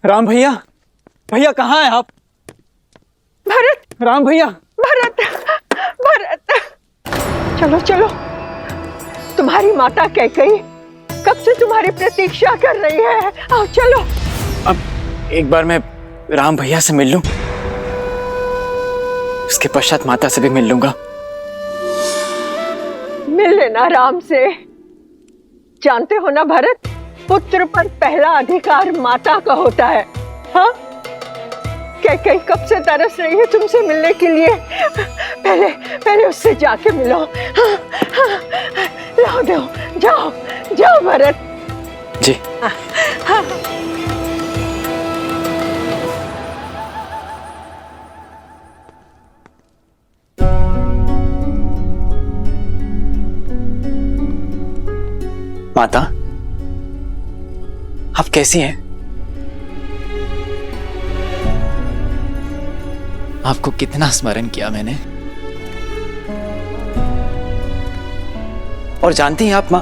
राम भैया, भैया कहाँ हैं आप? भरत, राम भैया। भरत, भरत, चलो चलो। तुम्हारी माता कैकेयी कब से तुम्हारी प्रतीक्षा कर रही है। आओ चलो। अब एक बार मैं राम भैया से मिल लूं, उसके पश्चात माता से भी मिल लूंगा। मिल लेना राम से। जानते हो ना भरत, पुत्र पर पहला अधिकार माता का होता है। हाँ, कैकेयी कब से तरस रही है तुमसे मिलने के लिए। पहले पहले उससे जाके मिलो। हाँ, हाँ, लाओ दो, जाओ जाओ भरत जी। हाँ, हाँ। माता, आप कैसी हैं? आपको कितना स्मरण किया मैंने। और जानती हैं आप मां,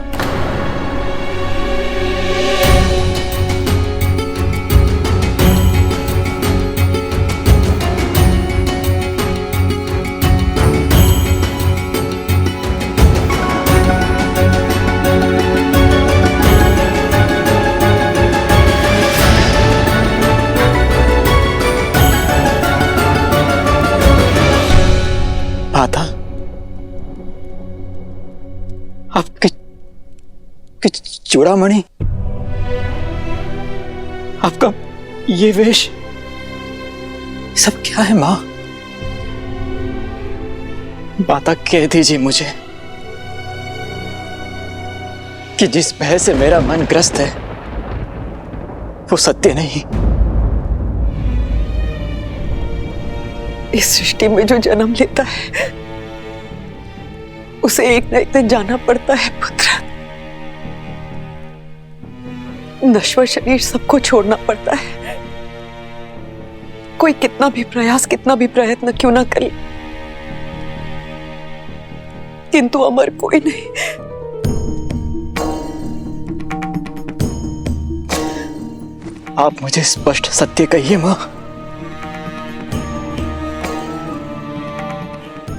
माता, आपके चूड़ामणि, आपका ये वेश, सब क्या है मां? माता कह दीजिए मुझे कि जिस भय से मेरा मन ग्रस्त है वो सत्य नहीं। इस सृष्टि में जो जन्म लेता है उसे एक न एक दिन जाना पड़ता है पुत्र। नश्वर शरीर सबको छोड़ना पड़ता है। कोई कितना भी प्रयास, कितना भी प्रयत्न क्यों ना करे, किंतु अमर कोई नहीं। आप मुझे स्पष्ट सत्य कहिए मां।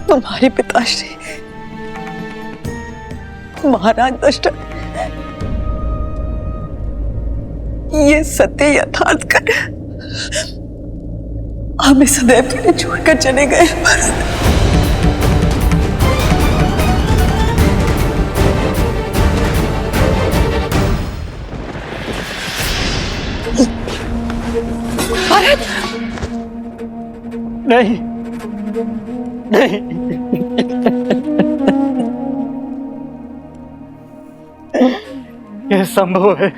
तुम्हारे पिताश्री महाराज दशरथ ये सत्य यथार्थ कर हमें सदैव के लिए छोड़कर चले गए। भरत, नहीं नहीं, यह संभव है,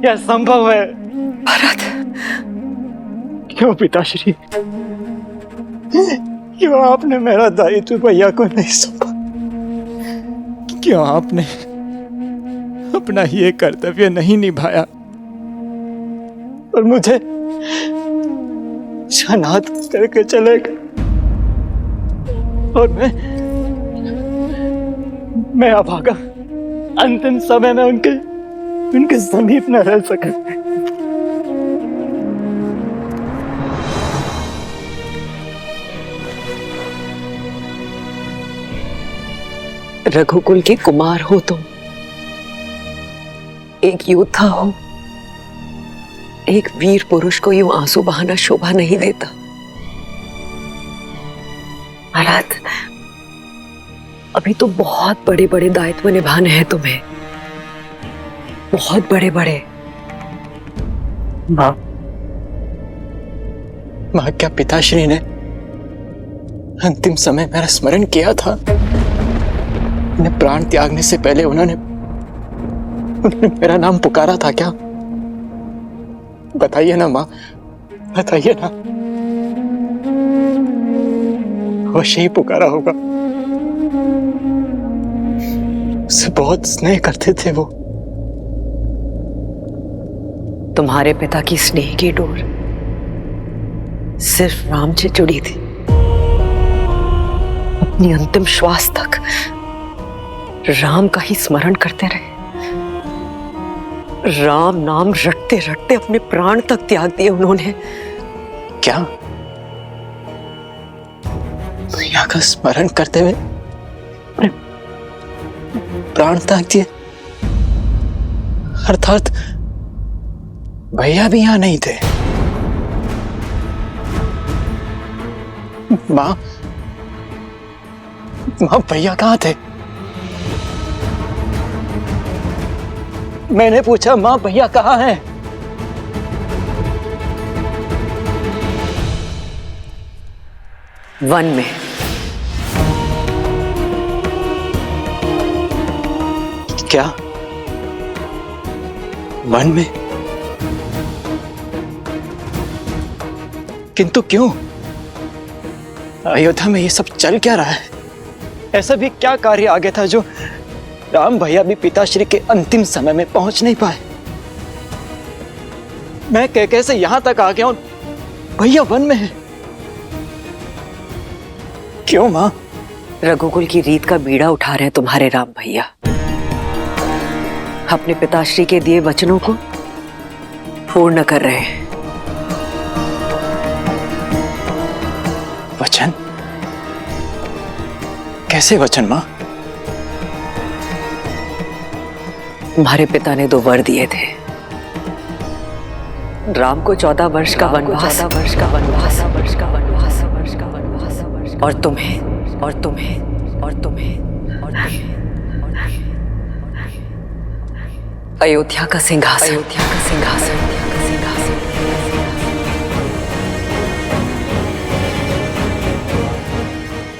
यह संभव है। भरत, क्यों पिताश्री, क्यों आपने मेरा दायित्व भैया को नहीं सौंपा? क्यों आपने अपना ये कर्तव्य नहीं निभाया और मुझे अनाथ करके चले गए? और मैं अभागा अंतिम समय में उनके समीप न रह सका। रघुकुल के कुमार हो तुम, एक योद्धा हो, एक वीर पुरुष को यूं आंसू बहाना शोभा नहीं देता। महाराज, अभी तो बहुत बड़े बड़े दायित्व निभाने हैं तुम्हें, बहुत बड़े बड़े। मां, क्या पिताश्री ने अंतिम समय मेरा स्मरण किया था? उन्हें प्राण त्यागने से पहले उन्होंने मेरा नाम पुकारा था क्या? बताइए ना मां, बताइए ना। अवश्य ही पुकारा होगा। उससे बहुत स्नेह करते थे वो। तुम्हारे पिता की स्नेह की डोर सिर्फ राम से जुड़ी थी। अपनी अंतिम श्वास तक राम का ही स्मरण करते रहे। राम नाम रटते रटते अपने प्राण तक त्याग दिए उन्होंने। क्या? भैया का स्मरण करते हुए अपने प्राण त्याग दिए? अर्थात भैया भी यहां नहीं थे। मां भैया कहां थे? मैंने पूछा मां भैया कहां हैं? वन में। क्या? वन में? किंतु क्यों? अयोध्या में ये सब चल क्या रहा है? ऐसा भी क्या कार्य आ गया था जो राम भैया भी पिताश्री के अंतिम समय में पहुंच नहीं पाए? मैं कैसे यहां तक आ गया हूं, भैया वन में है। क्यों मां? रघुकुल की रीत का बीड़ा उठा रहे हैं तुम्हारे राम भैया। अपने पिताश्री के दिए वचनों को पूर्ण कर रहे हैं। वचन? कैसे वचन मां? तुम्हारे पिता ने 2 वर दिए थे, राम को 14 वर्ष का वनवास, और तुम्हें अयोध्या का सिंहासन।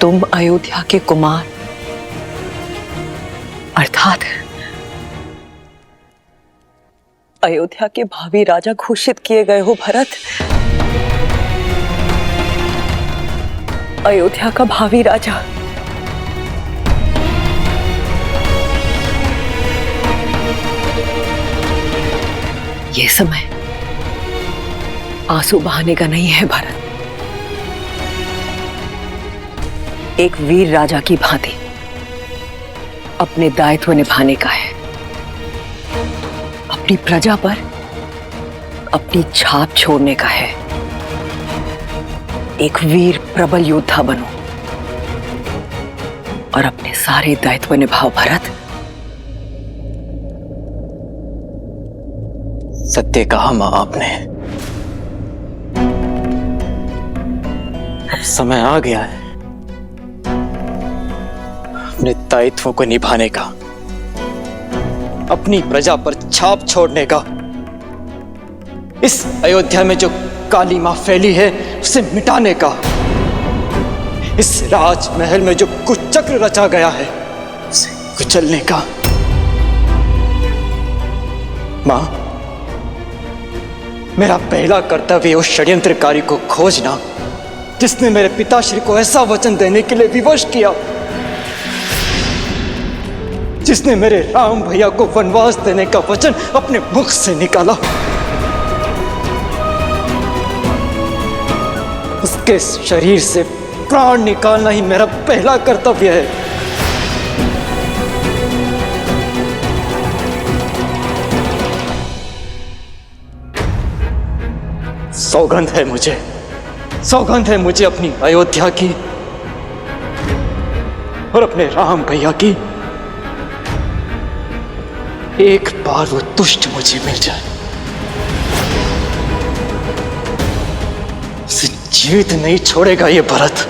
तुम अयोध्या के कुमार अर्थात अयोध्या के भावी राजा घोषित किए गए हो भरत। अयोध्या का भावी राजा। ये समय आंसू बहाने का नहीं है भरत। एक वीर राजा की भांति अपने दायित्व निभाने का है। अपनी प्रजा पर अपनी छाप छोड़ने का है। एक वीर प्रबल योद्धा बनो और अपने सारे दायित्व निभाओ भरत। सत्य कहा मां आपने। अब समय आ गया है अपने दायित्वों को निभाने का, अपनी प्रजा पर छाप छोड़ने का। इस अयोध्या में जो काली मां फैली है उसे मिटाने का। इस राजमहल में जो कुचक्र रचा गया है उसे कुचलने का। मां, मेरा पहला कर्तव्य उस षड्यंत्रकारी को खोजना जिसने मेरे पिताश्री को ऐसा वचन देने के लिए विवश किया, जिसने मेरे राम भैया को वनवास देने का वचन अपने मुख से निकाला। उसके शरीर से प्राण निकालना ही मेरा पहला कर्तव्य है। सौगंध है मुझे अपनी अयोध्या की और अपने राम भैया की। एक बार वो तुष्ट मुझे मिल जाए, उसे जीवित नहीं छोड़ेगा ये भरत।